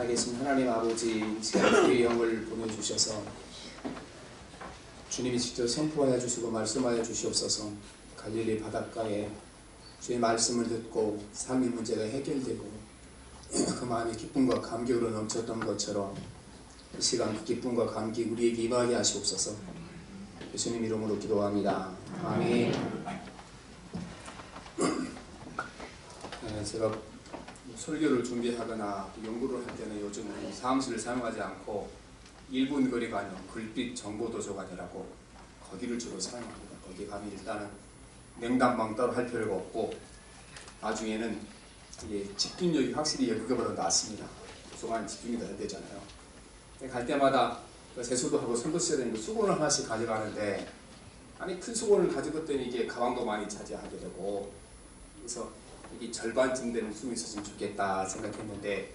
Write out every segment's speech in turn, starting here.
살아계신 하나님 아버지, 우리 영을 보내주셔서 주님이 직접 선포하여 주시고 말씀하여 주시옵소서. 갈릴리 바닷가에 주의 말씀을 듣고 삶의 문제가 해결되고 그 마음이 기쁨과 감격으로 넘쳤던 것처럼 이 시간 그 기쁨과 감기 우리에게 임하게 하시옵소서. 예수님 이름으로 기도합니다. 아멘. 제가 설교를 준비하거나 연구를 할 때는 요즘은 사무실을 사용하지 않고 1분 거리가 아니라 글빛 정보도서관이라고 거기를 주로 사용합니다. 거기 가면 일단은 냉담방 따로 할 필요가 없고 나중에는 이게 집중력이 확실히 여기보다 낫습니다. 도서관 집중이 더 되잖아요. 갈 때마다 세수도 하고 손도 씻어야 되니까 수건을 하나씩 가져가는데 아니 큰 수건을 가져갔더니 이게 가방도 많이 차지하게 되고 그래서 이게 절반쯤 되는 수건이 있었으면 좋겠다 생각했는데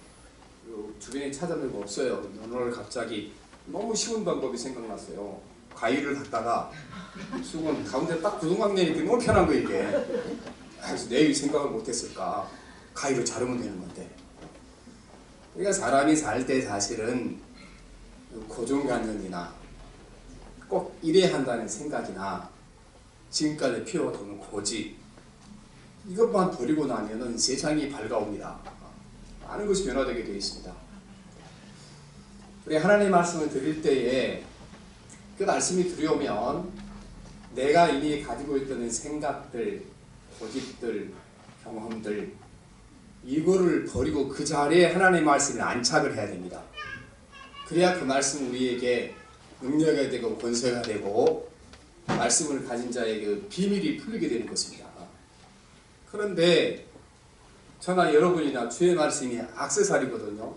주변에 찾아보니까 없어요. 오늘 갑자기 너무 쉬운 방법이 생각났어요. 가위를 갖다가 수건 가운데 딱 구멍 내니까 너무 편한 거 이게. 그래서 내일 생각을 못했을까. 가위로 자르면 되는 건데. 그러니까 사람이 살 때 사실은 고정관념이나 꼭 이래야 한다는 생각이나 지금까지 피워두는 고집 이것만 버리고 나면은 세상이 밝아옵니다. 많은 것이 변화되게 되어 있습니다. 우리 하나님의 말씀을 드릴 때에 그 말씀이 들여오면 내가 이미 가지고 있던 생각들, 고집들, 경험들 이거를 버리고 그 자리에 하나님의 말씀에 안착을 해야 됩니다. 그래야 그 말씀 우리에게 능력이 되고 권세가 되고 말씀을 가진 자의 그 비밀이 풀리게 되는 것입니다. 그런데 저나 여러분이나 주의 말씀이 액세서리거든요.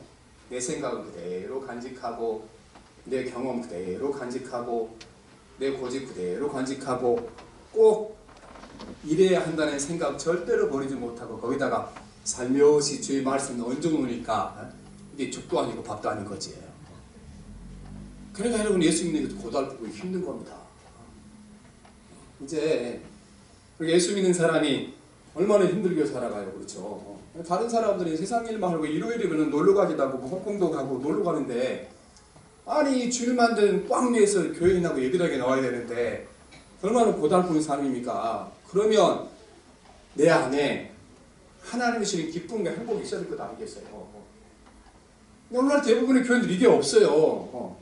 내 생각은 그대로 간직하고 내 경험 그대로 간직하고 내 고집 그대로 간직하고 꼭 이래야 한다는 생각 절대로 버리지 못하고 거기다가 살며시 주의 말씀을 얹어놓으니까 이게 죽도 아니고 밥도 아닌 거지. 그러니까 여러분 예수 믿는 것도 고달프고 힘든 겁니다. 이제 예수 믿는 사람이 얼마나 힘들게 살아가요. 그렇죠. 다른 사람들이 세상 일만 하고 일요일이면 놀러 가기도 하고 홍콩도 가고 놀러 가는데 아니 주일만 되면 꽉 내서 교회에 나고 예배당에 나와야 되는데 얼마나 고달픈 삶입니까? 그러면 내 안에 하나님이 주신 기쁨과 행복이 있어야 될 것 아니겠어요? 오늘날 대부분의 교회들 이게 없어요.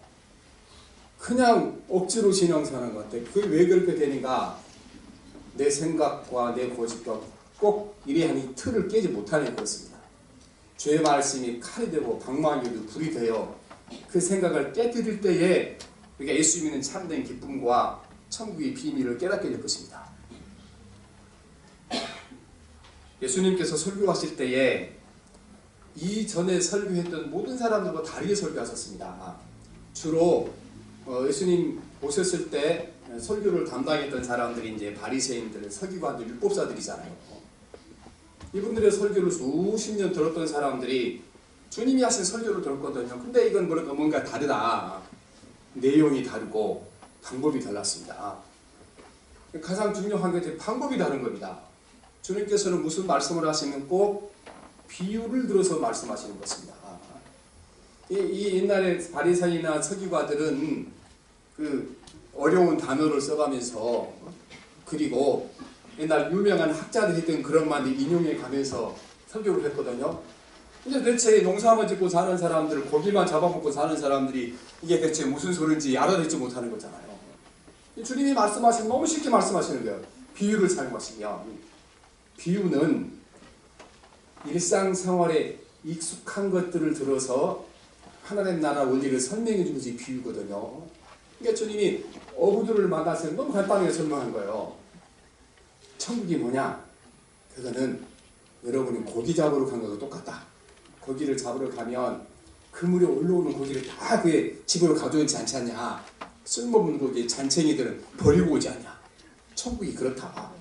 그냥 억지로 신앙 사는 것 같아. 그게 왜 그렇게 되는가? 내 생각과 내 고집과 꼭 이래야 하는 이 틀을 깨지 못하는 것입니다. 주의 말씀이 칼이 되고 방망이도 불이 되어 그 생각을 깨뜨릴 때에 우리가 예수 믿는 참된 기쁨과 천국의 비밀을 깨닫게 될 것입니다. 예수님께서 설교하실 때에 이전에 설교했던 모든 사람들과 다르게 설교하셨습니다. 주로 예수님 오셨을 때 설교를 담당했던 사람들이 이제 바리새인들, 서기관들, 율법사들이잖아요. 이분들의 설교를 수십 년 들었던 사람들이 주님이 하신 설교를 들었거든요. 근데 이건 뭔가 다르다. 내용이 다르고 방법이 달랐습니다. 가장 중요한 게 방법이 다른 겁니다. 주님께서는 무슨 말씀을 하시면 꼭 비유를 들어서 말씀하시는 것입니다. 이 옛날에 바리새인이나 서기관들은 그 어려운 단어를 써가면서 그리고 옛날 유명한 학자들이 했던 그런 말을 인용해 가면서 설교를 했거든요. 근데 대체 농사만 짓고 사는 사람들, 고기만 잡아먹고 사는 사람들이 이게 대체 무슨 소리인지 알아듣지 못하는 거잖아요. 주님이 말씀하시면 너무 쉽게 말씀하시는 거예요. 비유를 사용하시면. 비유는 일상생활에 익숙한 것들을 들어서 하나님 나라 원리를 설명해 주는 것이 비유거든요. 그러니까 주님이 어부들을 만나서 너무 간단하게 설명한 거예요. 천국이 뭐냐? 그거는 여러분이 고기 잡으러 간 거랑 똑같다. 고기를 잡으러 가면 그물에 올라오는 고기를 다 그 집으로 가져오지 않지 않냐. 쓸모없는 고기 잔챙이들은 버리고 오지 않냐. 천국이 그렇다.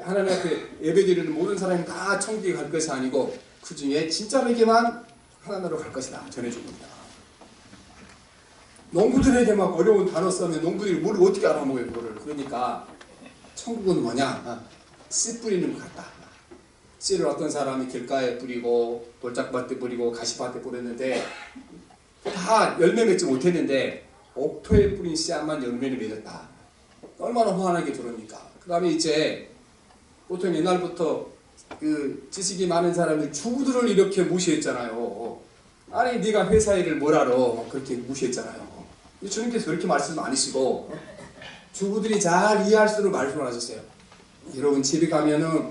하나님 앞에 예배드리는 모든 사람이 다 천국에 갈 것이 아니고 그 중에 진짜에게만 하나님으로 갈 것이다. 전해준 겁니다. 농부들에게 막 어려운 단어 쓰면 농부들이 뭘 어떻게 알아먹어요 그거를. 그러니까 천국은 뭐냐? 씨 뿌리는 것 같다. 씨를 어떤 사람이 길가에 뿌리고 돌짝밭에 뿌리고 가시밭에 뿌렸는데 다 열매 맺지 못했는데 옥토에 뿌린 씨앗만 열매를 맺었다. 얼마나 환하게 들었니까. 그 다음에 이제 보통 옛날부터 그 지식이 많은 사람들 주부들을 이렇게 무시했잖아요. 아니 네가 회사 일을 뭘 알아, 그렇게 무시했잖아요. 주님께서 그렇게 말씀 안 하시고 주부들이 잘 이해할수록 말씀을 하셨어요. 여러분 집에 가면은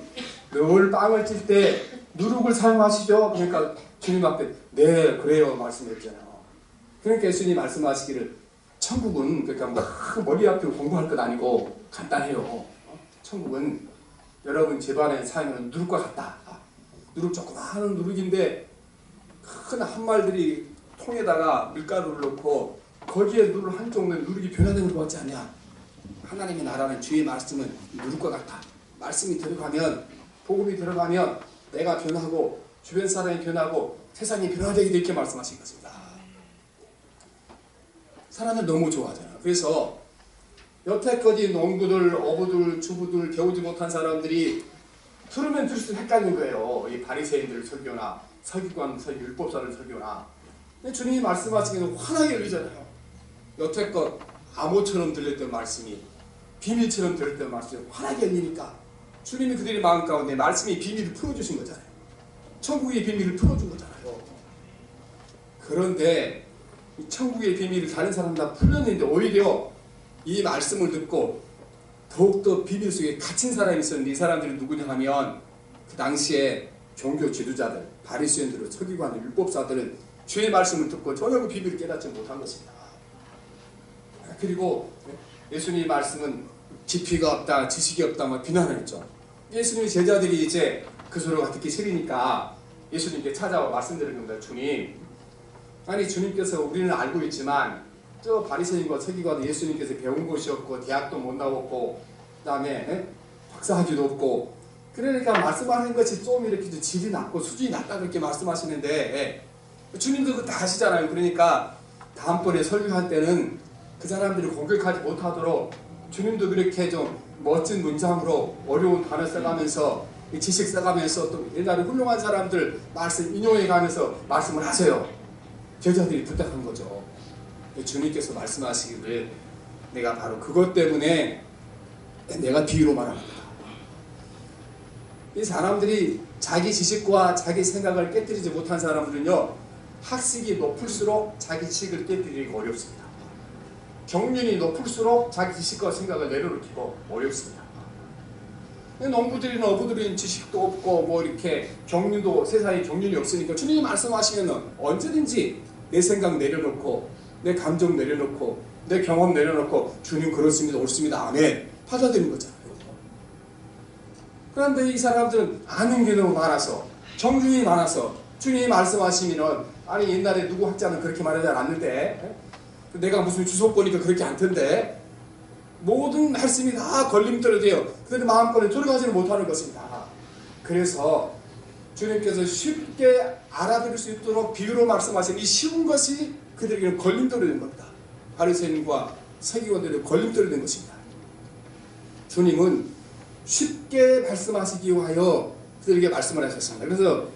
늘 빵을 찔 때 누룩을 사용하시죠? 그러니까 주님 앞에 네 그래요 말씀했잖아요. 그러니까 예수님이 말씀하시기를 천국은 그러니까 막 머리 아프고 공부할 것 아니고 간단해요. 천국은 여러분 집안에 사용하는 누룩과 같다. 누룩 조그마한 누룩인데 큰 한말들이 통에다가 밀가루를 넣고 거기에 누룩 한쪽 는 누룩이 변화되는 것 같지 않냐? 하나님의 나라는 주의 말씀은 누룩과 같다. 말씀이 들어가면 복음이 들어가면 내가 변하고 주변 사람이 변하고 세상이 변화되게 이렇게 말씀하신 것입니다. 사람을 너무 좋아하잖아요. 그래서 여태까지 농부들, 어부들, 주부들 배우지 못한 사람들이 들으면 들을수록 헷갈리는 거예요. 이 바리새인들 설교나 서기관, 율법사를 설교나. 근데 주님이 말씀하시기는 환하게 들리잖아요. 여태껏 암호처럼 들렸던 말씀이 비밀처럼 들렸던 말씀이 환하게 열리니까 주님이 그들의 마음 가운데 말씀이 비밀을 풀어주신 거잖아요. 천국의 비밀을 풀어준 거잖아요. 그런데 이 천국의 비밀을 다른 사람 다 풀렸는데 오히려 이 말씀을 듣고 더욱더 비밀 속에 갇힌 사람이 있었는데 이 사람들이 누구냐 하면 그 당시에 종교 지도자들, 바리새인들, 서기관, 율법사들은 주의 말씀을 듣고 전혀 그 비밀을 깨닫지 못한 것입니다. 그리고 예수님의 말씀은 깊이가 없다, 지식이 없다 뭐 비난을 했죠. 예수님의 제자들이 이제 그 소리가 듣기 싫으니까 예수님께 찾아와 말씀드린 겁니다. 주님, 아니 주님께서 우리는 알고 있지만 저 바리새인과 서기관도 예수님께서 배운 것이 없고 대학도 못 나왔고 그 다음에 박사학위도 없고 그러니까 말씀하는 것이 좀 이렇게 질이 낮고 수준이 낮다 그렇게 말씀하시는데 주님도 그거 다 아시잖아요. 그러니까 다음번에 설교할 때는 그 사람들이 공격하지 못하도록 주님도 그렇게 좀 멋진 문장으로 어려운 단어 써가면서 지식 써가면서 또 옛날에 훌륭한 사람들 말씀 인용해가면서 말씀을 하세요. 제자들이 부탁한 거죠. 주님께서 말씀하시기를 내가 바로 그것 때문에 내가 비유로 말합니다. 이 사람들이 자기 지식과 자기 생각을 깨뜨리지 못한 사람들은요 학식이 높을수록 자기 지식을 깨뜨리기 어렵습니다. 경륜이 높을수록 자기 지식과 생각을 내려놓기고 어렵습니다. 농부들이나 어부들은 지식도 없고 뭐 이렇게 경륜도 세상에 경륜이 없으니까 주님이 말씀하시면 언제든지 내 생각 내려놓고 내 감정 내려놓고 내 경험 내려놓고 주님 그렇습니다 옳습니다 아멘 받아들이는 거잖아요. 그런데 이 사람들은 아는 게 너무 많아서 경륜이 많아서 주님이 말씀하시면 아니 옛날에 누구 학자는 그렇게 말하지 않았는데 내가 무슨 주소 보니까 그렇게 않던데 모든 말씀이 다 걸림돌이 돼요. 그들의 마음권에 들어가지는 못하는 것입니다. 그래서 주님께서 쉽게 알아들을 수 있도록 비유로 말씀하신 이 쉬운 것이 그들에게는 걸림돌이 된 겁니다. 바리새인과 서기관들의 걸림돌이 된 것입니다. 주님은 쉽게 말씀하시기 위하여 그들에게 말씀을 하셨습니다. 그래서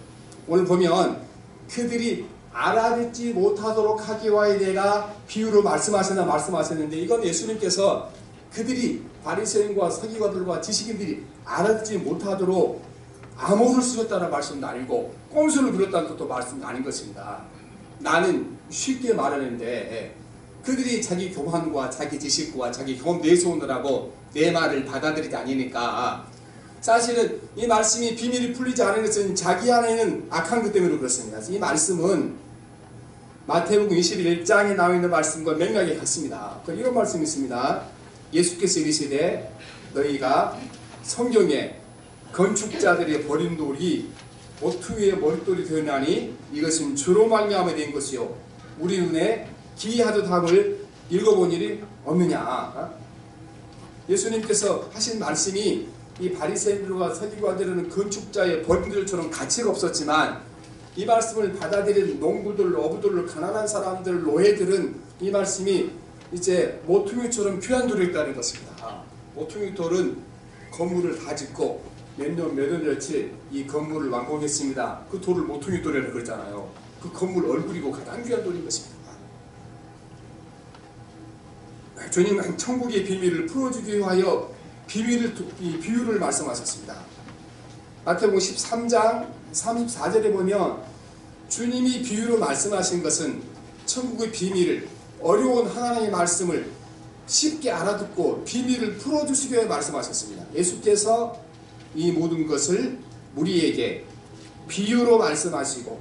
오늘 보면 그들이 알아듣지 못하도록 하기 위하여 내가 비유로 말씀하셨는데 이건 예수님께서 그들이 바리새인과 서기관들과 지식인들이 알아듣지 못하도록 암호를 쓰셨다는 말씀은 아니고 꼼수를 부렸다는 것도 말씀은 아닌 것입니다. 나는 쉽게 말하는데 그들이 자기 교만과 자기 지식과 자기 경험 내세우느라고 내 말을 받아들이지 않으니까 사실은 이 말씀이 비밀이 풀리지 않은 것은 자기 안에는 악한 것 때문에 그렇습니다. 이 말씀은 마태복음 21장에 나와 있는 말씀과 맥락이 같습니다. 이런 말씀이 있습니다. 예수께서 이르시되 너희가 성경에 건축자들의 버린 돌이 모퉁이의 머릿돌이 되었나니 이것은 주로 말미암아 된 것이요 우리 눈에 기이하도 답을 읽어본 일이 없느냐. 예수님께서 하신 말씀이 이 바리새인들과 서기관들은 건축자의 버린돌처럼 가치가 없었지만 이 말씀을 받아들인 농부들, 어부들, 가난한 사람들, 노예들은 이 말씀이 이제 모퉁이처럼 귀한 돌이 있다는 것입니다. 모퉁이 돌은 건물을 다 짓고 몇 년 몇 년치 이 건물을 완공했습니다. 그 돌을 모퉁이 돌이라고 그러잖아요. 그 건물 얼굴이고 가장 귀한 돌인 것입니다. 주님은 천국의 비밀을 풀어주기 위하여 이 비유를 말씀하셨습니다. 마태복음 13장 34절에 보면 주님이 비유로 말씀하신 것은 천국의 비밀을, 어려운 하나님의 말씀을 쉽게 알아듣고 비밀을 풀어주시기 위해 말씀하셨습니다. 예수께서 이 모든 것을 우리에게 비유로 말씀하시고,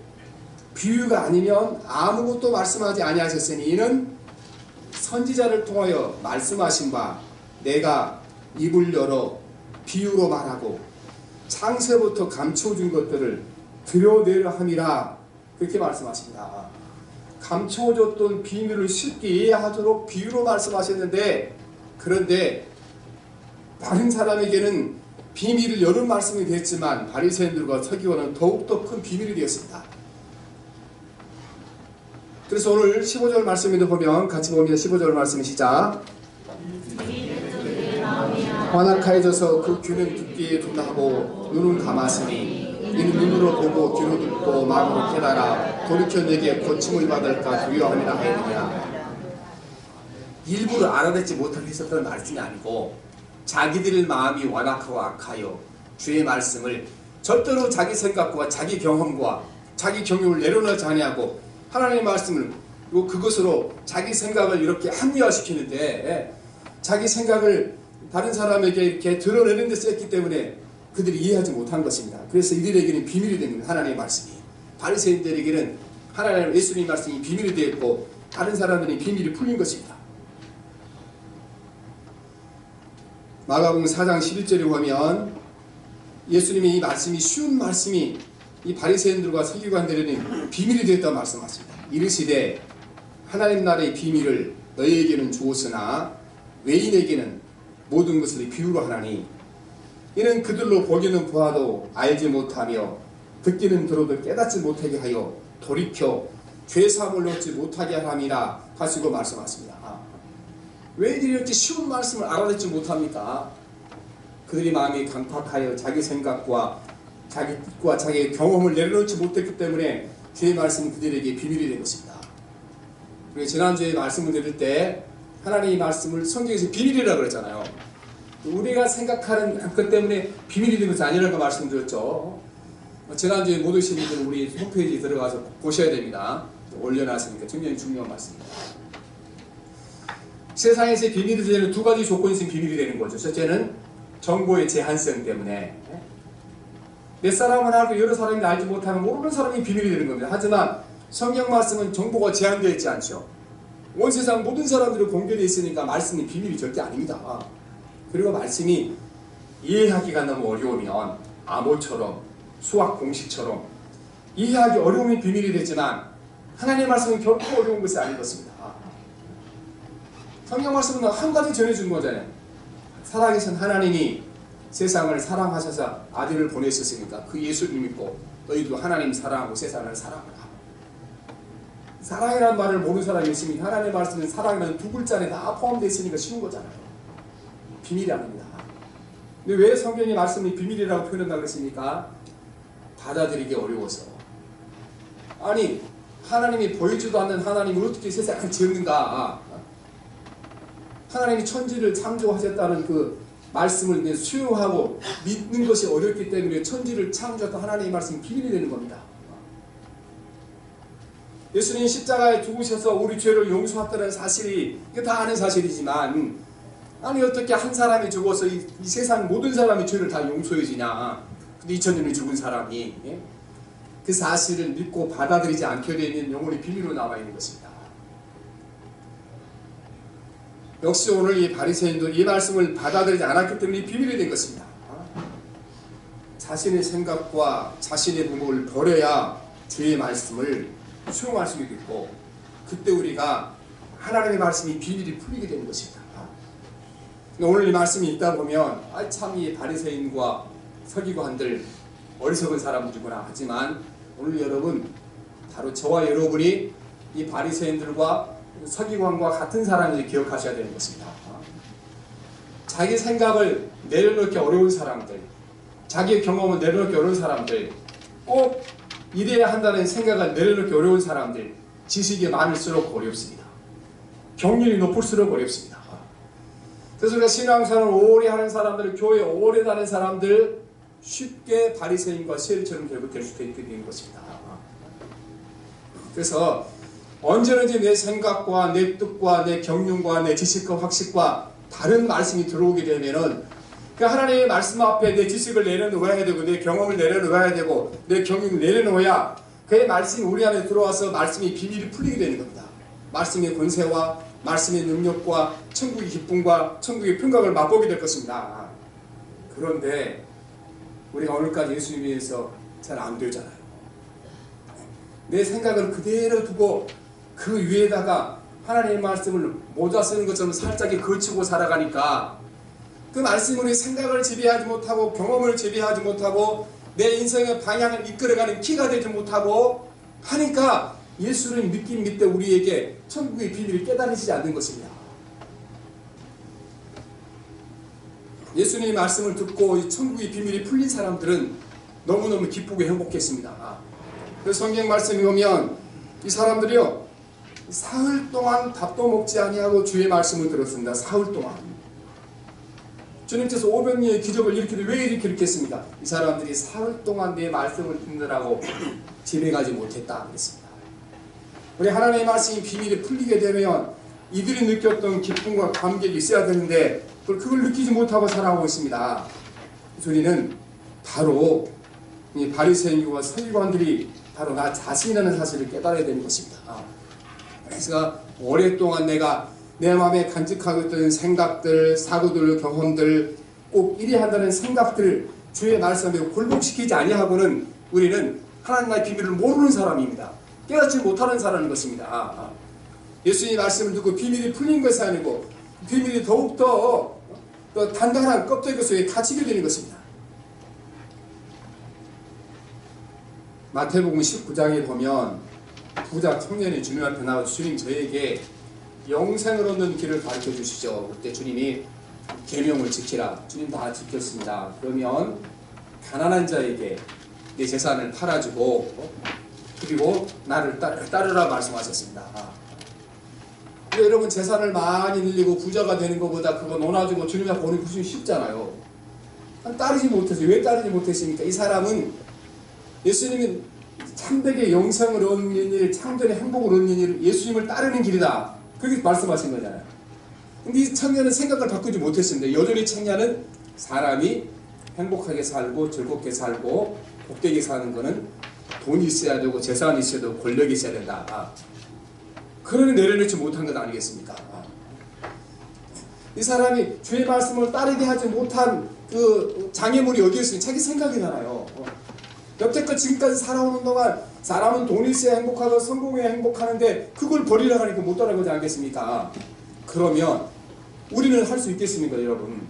비유가 아니면 아무것도 말씀하지 아니하셨으니 이는 선지자를 통하여 말씀하신 바 내가 입을 열어 비유로 말하고 창세부터 감춰준 것들을 드러내려 함이라, 그렇게 말씀하십니다. 감춰줬던 비밀을 쉽게 이해하도록 비유로 말씀하셨는데, 그런데 다른 사람에게는 비밀을 여는 말씀이 됐지만 바리새인들과 서기관은 더욱더 큰 비밀이 되었습니다. 그래서 오늘 15절 말씀에도 보면 같이 봅니다. 15절 말씀 시작. 완악하여져서 그 귀는 듣기에 둔하고 눈은 감았으니 이는 눈으로 보고 귀로 듣고 마음으로 깨달아 돌이켜 내게 고침을 받을까 두려워함이라 하였느냐. 일부러 알아듣지 못하게 했었던 말씀이 아니고 자기들 마음이 완악하고 악하여 주의 말씀을 절대로 자기 생각과 자기 경험과 자기 경험을 내려놓지 아니하고 하나님의 말씀을 그것으로 자기 생각을 이렇게 합리화시키는데, 자기 생각을 다른 사람에게 이렇게 드러내는 데 썼기 때문에 그들이 이해하지 못한 것입니다. 그래서 이들에게는 비밀이 된 겁니다. 하나님의 말씀이. 바리새인들에게는 하나님의 예수님의 말씀이 비밀이 되었고 다른 사람들이 비밀이 풀린 것입니다. 마가복음 4장 11절에 보면 예수님의 이 말씀이, 쉬운 말씀이 이 바리새인들과 서기관들에게는 비밀이 되었다고 말씀하십니다. 이르시되 하나님 나라의 비밀을 너희에게는 주었으나 외인에게는 모든 것을 비유로 하나니 이는 그들로 보기는 보아도 알지 못하며 듣기는 들어도 깨닫지 못하게 하여 돌이켜 죄사함을 얻지 못하게 하람이라 하시고 말씀하십니다. 왜 이렇게 쉬운 말씀을 알아듣지 못합니까? 그들이 마음이 강팍하여 자기 생각과 자기 뜻과 자기 경험을 내려놓지 못했기 때문에 주의 말씀은 그들에게 비밀이 된 것입니다. 그리고 지난주에 말씀을 드릴 때 하나님의 말씀을 성경에서 비밀이라고 그랬잖아요. 우리가 생각하는 것 때문에 비밀이 된 것이 아니라고 말씀드렸죠. 지난주에 못 오신 분들은 우리 홈페이지에 들어가서 보셔야 됩니다. 올려놨으니까 굉장히 중요한 말씀입니다. 세상에서 비밀이 되는 두 가지 조건이 있으면 비밀이 되는 거죠. 첫째는 정보의 제한성 때문에 몇 사람은 알고 여러 사람이 알지 못하면 모르는 사람이 비밀이 되는 겁니다. 하지만 성경 말씀은 정보가 제한되어 있지 않죠. 온 세상 모든 사람들이 공개되어 있으니까 말씀이 비밀이 절대 아닙니다. 그리고 말씀이 이해하기가 너무 어려우면 암호처럼 수학 공식처럼 이해하기 어려움이 비밀이 되지만 하나님의 말씀은 결코 어려운 것이 아닌 것입니다. 성경 말씀은 한 가지 전해준 거잖아요. 살아계신 하나님이 세상을 사랑하셔서 아들을 보내셨으니까 그 예수를 믿고 너희도 하나님 사랑하고 세상을 사랑하라. 사랑이라는 말을 모르는 사람이 있으면 하나님의 말씀은 사랑이라는 두 글자 안에 다 포함되어 있으니까 쉬운 거잖아요. 비밀이 아닙니다. 근데 왜 성경의 말씀이 비밀이라고 표현한다고 했습니까? 받아들이기 어려워서. 아니 하나님이 보이지도 않는 하나님을 어떻게 세상을 지었는가. 하나님이 천지를 창조하셨다는 그 말씀을 수용하고 믿는 것이 어렵기 때문에 천지를 창조했던 하나님의 말씀이 비밀이 되는 겁니다. 예수님이 십자가에 죽으셔서 우리 죄를 용서했다는 사실이 이게 다 아는 사실이지만 아니 어떻게 한 사람이 죽어서 이 세상 모든 사람의 죄를 다 용서해지냐. 근데 2000년이 죽은 사람이 그 사실을 믿고 받아들이지 않게 되는 영혼의 비밀로 나와 있는 것입니다. 역시 오늘 이 바리새인도 이 말씀을 받아들이지 않았기 때문에 비밀이 된 것입니다. 자신의 생각과 자신의 부모를 버려야 주의 말씀을 수용할 수 있고 그때 우리가 하나님의 말씀이 비밀이 풀리게 되는 것입니다. 오늘 이 말씀이 있다 보면 참 이 바리새인과 서기관들 어리석은 사람들이구나 하지만 오늘 여러분 바로 저와 여러분이 이 바리새인들과 서기관과 같은 사람을 기억하셔야 되는 것입니다. 자기 생각을 내려놓기 어려운 사람들, 자기의 경험을 내려놓기 어려운 사람들, 꼭 이래야 한다는 생각을 내려놓기 어려운 사람들, 지식이 많을수록 어렵습니다. 경륜이 높을수록 어렵습니다. 그래서 우리가 신앙생활을 오래 하는 사람들, 교회 오래 다니는 사람들 쉽게 바리새인과 세리처럼 결국 될 수도 있게 되는 것입니다. 그래서 언제든지 내 생각과 내 뜻과 내 경륜과 내 지식과 확식과 다른 말씀이 들어오게 되면은 그 하나님의 말씀 앞에 내 지식을 내려놓아야 되고 내 경험을 내려놓아야 되고 내 경륜을 내려놓아야 그의 말씀이 우리 안에 들어와서 말씀이 비밀이 풀리게 되는 겁니다. 말씀의 권세와 말씀의 능력과 천국의 기쁨과 천국의 평강을 맛보게 될 것입니다. 그런데 우리가 오늘까지 예수님 위해서 잘 안 되잖아요. 내 생각을 그대로 두고 그 위에다가 하나님의 말씀을 모자 쓰는 것처럼 살짝이 걸치고 살아가니까 그 말씀으로 생각을 지배하지 못하고 경험을 지배하지 못하고 내 인생의 방향을 이끌어가는 키가 되지 못하고 하니까 예수를 믿긴 믿되 우리에게 천국의 비밀을 깨달으시지 않는 것입니다. 예수님의 말씀을 듣고 이 천국의 비밀이 풀린 사람들은 너무너무 기쁘고 행복했습니다. 그래서 성경 말씀이 오면 이 사람들이요 사흘 동안 밥도 먹지 아니하고 주의 말씀을 들었습니다. 사흘 동안. 주님께서 500명의 기적을 일으키는데 왜 이렇게 일으켰습니까? 이 사람들이 사흘 동안 내 말씀을 듣느라고 집에 가지 못했다 그랬습니다. 우리 하나님의 말씀이 비밀이 풀리게 되면 이들이 느꼈던 기쁨과 감격이 있어야 되는데 그걸 느끼지 못하고 살아오고 있습니다. 우리는 바로 이 바리새인과 서기관들이 바로 나 자신이라는 사실을 깨달아야 되는 것입니다. 그래서 오랫동안 내가 내 마음에 간직하고 있던 생각들, 사고들, 경험들, 꼭 이래야 한다는 생각들 주의 말씀에 굴복시키지 아니하고는 우리는 하나님의 비밀을 모르는 사람입니다. 깨닫지 못하는 사람인 것입니다. 예수님의 말씀을 듣고 비밀이 풀린 것이 아니고 비밀이 더욱더 단단한 껍데기 속에 갇히게 되는 것입니다. 마태복음 19장에 보면 부자 청년이 주님한테 나와서 주님 저에게 영생을 얻는 길을 가르쳐 주시죠. 그때 주님이 계명을 지키라. 주님 다 지켰습니다. 그러면 가난한 자에게 내 재산을 팔아주고 그리고 나를 따르라 말씀하셨습니다. 여러분 재산을 많이 늘리고 부자가 되는 것보다 그거 논아주고 주님 앞에 오는 것이 쉽잖아요. 따르지 못했어요. 왜 따르지 못했습니까? 이 사람은 예수님이 참되게 영생을 얻는 일, 참되게 행복을 얻는 일, 예수님을 따르는 길이다. 그렇게 말씀하신 거잖아요. 근데 이 청년은 생각을 바꾸지 못했습니다. 여전히 청년은 사람이 행복하게 살고 즐겁게 살고 복되게 사는 거는 돈이 있어야 되고 재산이 있어야 되고 권력이 있어야 된다. 그러니 내려놓지 못한 것 아니겠습니까? 이 사람이 주의 말씀을 따르게 하지 못한 그 장애물이 어디에 있으니 자기 생각이잖아요. 여태껏 지금까지 살아오는 동안 사람은 돈이 있어야 행복하고 성공해야 행복하는데 그걸 버리려고 하니까 못 따라가지 않겠습니까? 그러면 우리는 할 수 있겠습니까, 여러분?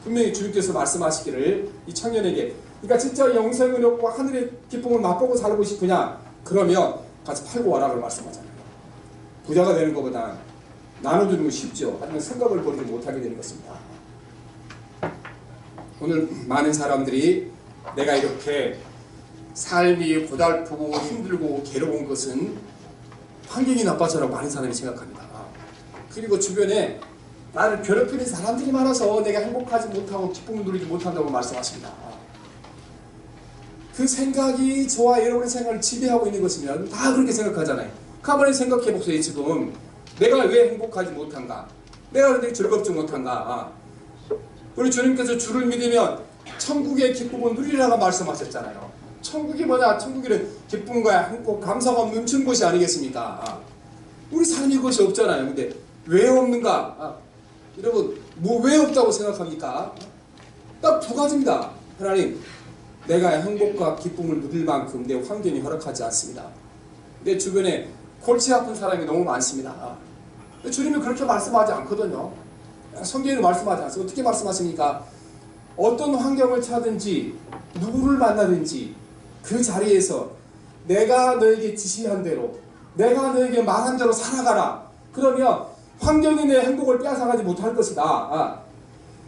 분명히 주님께서 말씀하시기를 이 청년에게 그러니까 진짜 영생을 얻고 하늘의 기쁨을 맛보고 살고 싶으냐? 그러면 같이 팔고 와라고 말씀하잖아요. 부자가 되는 것보다 나눠주는 건 쉽죠. 하지만 생각을 버리지 못하게 되는 것입니다. 오늘 많은 사람들이 내가 이렇게 삶이 고달프고 힘들고 괴로운 것은 환경이 나빠서라고 많은 사람이 생각합니다. 그리고 주변에 나를 괴롭히는 사람들이 많아서 내가 행복하지 못하고 기쁨을 누리지 못한다고 말씀하십니다. 그 생각이 저와 여러분의 생각을 지배하고 있는 것이면 다 그렇게 생각하잖아요. 가만히 생각해 보세요. 지금 내가 왜 행복하지 못한가? 내가 왜 즐겁지 못한가? 우리 주님께서 주를 믿으면 천국의 기쁨을 누리라고 말씀하셨잖아요. 천국이 뭐냐? 천국에는 기쁨과 행복, 감사가 넘치는 곳이 아니겠습니까? 우리 삶이 그것이 없잖아요. 근데 왜 없는가? 여러분 왜 없다고 생각합니까? 딱 두 가지입니다. 하나님, 내가 행복과 기쁨을 누릴 만큼 내 환경이 허락하지 않습니다. 내 주변에 골치 아픈 사람이 너무 많습니다. 주님이 그렇게 말씀하지 않거든요. 성경에는 말씀하지 않습니다. 어떻게 말씀하십니까? 어떤 환경을 차든지 누구를 만나든지 그 자리에서 내가 너에게 지시한 대로 내가 너에게 말한 대로 살아가라. 그러면 환경이 내 행복을 빼앗아가지 못할 것이다.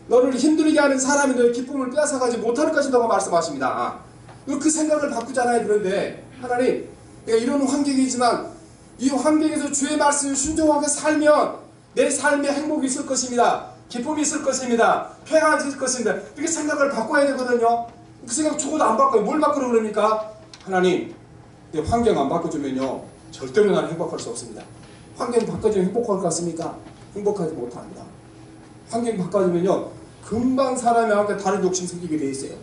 너를 힘들게 하는 사람이 너의 기쁨을 빼앗아가지 못할 것이라고 말씀하십니다. 그 생각을 바꾸잖아요. 그런데 하나님, 내가 이런 환경이지만 이 환경에서 주의 말씀을 순종하게 살면 내 삶에 행복이 있을 것입니다. 기쁨이 있을 것입니다. 평안이 있을 것입니다. 이렇게 생각을 바꿔야 되거든요. 그 생각 죽어도 안 바꿔요. 뭘 바꾸려 그럽니까? 하나님, 내 환경 안 바꿔주면요 절대로 나는 행복할 수 없습니다. 환경 바꿔주면 행복할 것 같습니까? 행복하지 못합니다. 환경 바꿔주면요 금방 사람한테 다른 욕심 생기게 돼 있어요.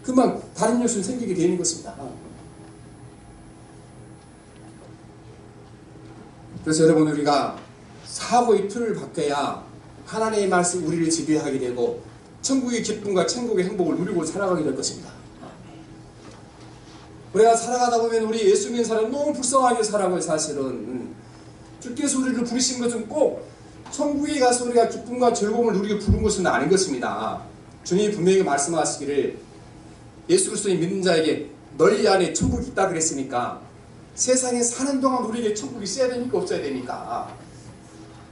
금방 다른 욕심 생기게 되는 것입니다. 그래서 여러분, 우리가 사고의 틀을 바꿔야 하나님의 말씀 우리를 지배하게 되고 천국의 기쁨과 천국의 행복을 누리고 살아가게 될 것입니다. 우리가 살아가다 보면 우리 예수 믿는 사람 너무 불쌍하게 살아가요. 사실은 주께서 우리를 부르신 것은 꼭 천국에 가서 우리가 기쁨과 즐거움을 누리게 부른 것은 아닌 것입니다. 주님이 분명히 말씀하시기를 예수 그리스도의 믿는 자에게 너희 안에 천국이 있다 그랬으니까 세상에 사는 동안 우리에게 천국이 있어야 되니까 없어야 되니까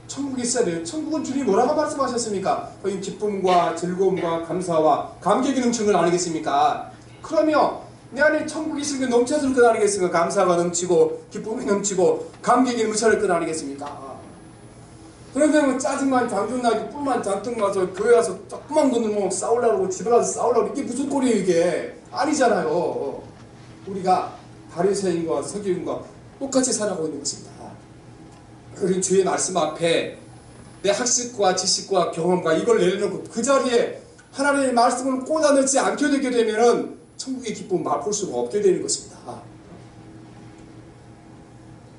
천국이 있어야 돼요. 천국은 주님이 뭐라고 말씀하셨습니까? 거기 기쁨과 즐거움과 감사와 감격이 넘치는 건 아니겠습니까? 그러면 내 안에 천국이 있으니까 넘쳐들 것 아니겠습니까? 감사가 넘치고 기쁨이 넘치고 감격이 넘쳐날 것 아니겠습니까? 그러면 짜증만 잔뜩 나고 뿔만 잔뜩 나서 교회 가서 조그만 돈을 뭐 싸우려고 집에 가서 싸우려고 이게 무슨 꼴이에요 이게? 아니잖아요. 우리가 바리새인과 서기관과 똑같이 살아가고 있는 것입니다. 그리고 주의 말씀 앞에 내 학식과 지식과 경험과 이걸 내려놓고 그 자리에 하나님의 말씀을 꽂아 넣지 않게 되게 되면은 천국의 기쁨을 맛볼 수가 없게 되는 것입니다.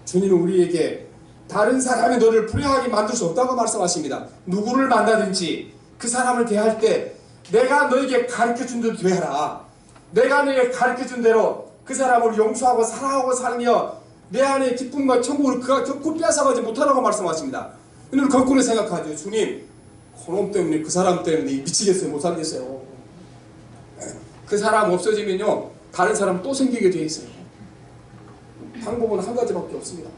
주님은 우리에게 다른 사람이 너를 불행하게 만들 수 없다고 말씀하십니다. 누구를 만나든지 그 사람을 대할 때 내가 너에게 가르쳐준 대로 되어라. 내가 너에게 가르쳐준 대로 그 사람을 용서하고 사랑하고 살며 내 안에 기쁨과 천국을 그가 결코 빼앗아가지 못하라고 말씀하십니다. 오늘 거꾸로 생각하죠. 주님, 그놈 때문에 그 사람 때문에 미치겠어요. 못 살겠어요. 그 사람 없어지면요 다른 사람 또 생기게 돼 있어요. 방법은 한 가지밖에 없습니다.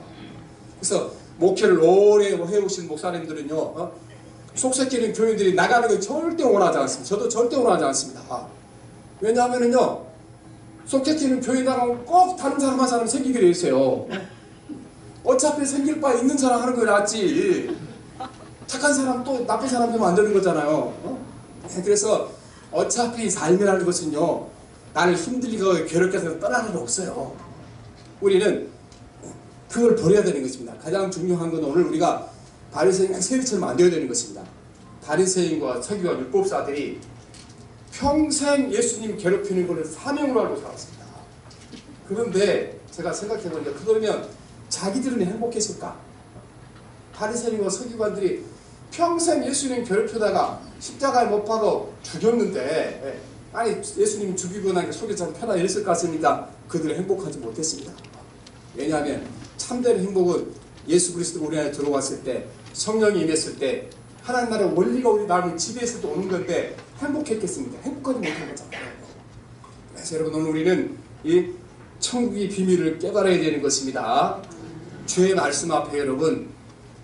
그래서 목회를 오래 해오신 목사님들은요 속삭이는 교인들이 나가는 걸 절대 원하지 않습니다. 저도 절대 원하지 않습니다. 왜냐하면요 속삭이는 교인 나가면 꼭 다른 사람 한 사람 생기게 돼 있어요. 어차피 생길 바 있는 사람 하는 거 낫지 착한 사람 또 나쁜 사람 되면 안 되는 거잖아요. 그래서 어차피 삶이라는 것은요 나를 힘들게 괴롭게 해서 떠나는 게 없어요. 우리는 그걸 버려야 되는 것입니다. 가장 중요한 건 오늘 우리가 바리새인과 세리처럼 안 되어야 되는 것입니다. 바리새인과 서기관 율법사들이 평생 예수님 괴롭히는 것을 사명으로 알고 살았습니다. 그런데 제가 생각해보니까 그러면 자기들은 행복했을까? 바리새인과 서기관들이 평생 예수님 괴롭히다가 십자가에 못 박아 죽였는데 아니 예수님 죽이고 나니까 속이 참 편하게 했을 것 같습니다. 그들은 행복하지 못했습니다. 왜냐하면 참된 행복은 예수 그리스도가 우리 안에 들어왔을 때 성령이 임했을 때 하나님 나라의 원리가 우리 마음을 지배했을 때 오는 건데 행복했겠습니까? 행복하지 못한 거잖아요. 그래서 여러분 오늘 우리는 이 천국의 비밀을 깨달아야 되는 것입니다. 주의 말씀 앞에 여러분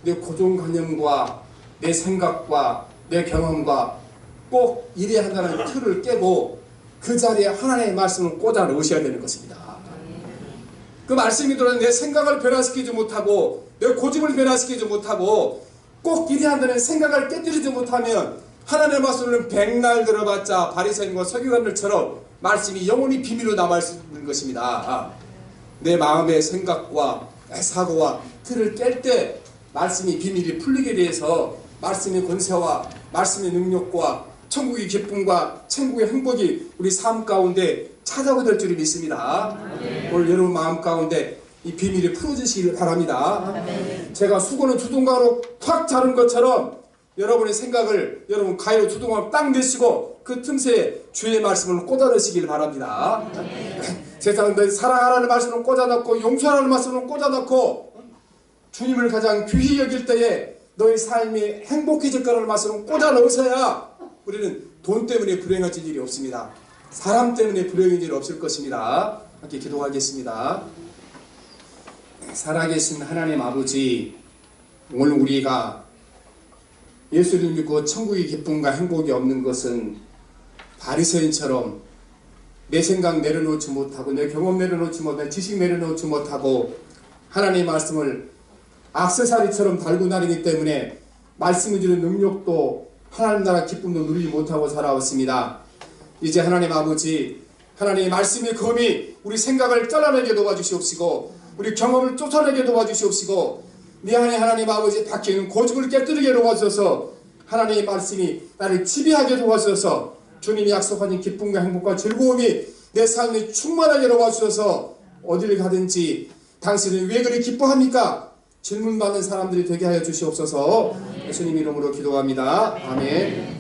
내 고정관념과 내 생각과 내 경험과 꼭 이래야 한다는 틀을 깨고 그 자리에 하나님의 말씀을 꽂아 넣으셔야 되는 것입니다. 그 말씀이 들어서 내 생각을 변화시키지 못하고 내 고집을 변화시키지 못하고 꼭 이래야 한다는 생각을 깨뜨리지 못하면 하나님의 말씀을 백날 들어봤자 바리새인과 서기관들처럼 말씀이 영원히 비밀로 남아있는 것입니다. 내 마음의 생각과 사고와 틀을 깰 때 말씀이 비밀이 풀리게 돼서 말씀의 권세와 말씀의 능력과 천국의 기쁨과 천국의 행복이 우리 삶 가운데 찾아오게 될 줄을 믿습니다. 오늘 여러분 마음 가운데 이 비밀이 풀어지시길 바랍니다. 제가 수건을 주둥가로 탁 자른 것처럼 여러분의 생각을 여러분 가위로 주둥가로 딱 내시고 그 틈새에 주의 말씀을 꽂아 넣으시길 바랍니다. 세상에 사랑하라는 말씀을 꽂아 넣고 용서하라는 말씀을 꽂아 넣고 주님을 가장 귀히 여길 때에 너의 삶이 행복해질 거라는 말씀을 꽂아 넣으셔야 우리는 돈 때문에 불행해질 일이 없습니다. 사람 때문에 불행해질 일이 없을 것입니다. 함께 기도하겠습니다. 살아계신 하나님 아버지, 오늘 우리가 예수를 믿고 천국의 기쁨과 행복이 없는 것은 바리새인처럼 내 생각 내려놓지 못하고 내 경험 내려놓지 못하고 내 지식 내려놓지 못하고 하나님의 말씀을 액세서리처럼 달고 다니기 때문에 말씀을 주는 능력도 하나님 나라 기쁨도 누리지 못하고 살아왔습니다. 이제 하나님 아버지, 하나님의 말씀의 검이 우리 생각을 잘라내게 도와주시옵시고 우리 경험을 쫓아내게 도와주시옵시고 내 안에 하나님 아버지 박혀있는 고집을 깨뜨리게 도와주셔서 하나님의 말씀이 나를 지배하게 도와주셔서 주님이 약속하신 기쁨과 행복과 즐거움이 내 삶에 충만하게 도와주셔서 어디를 가든지 당신은 왜 그리 기뻐합니까? 질문받는 사람들이 되게 하여 주시옵소서. 예수님 이름으로 기도합니다. 아멘.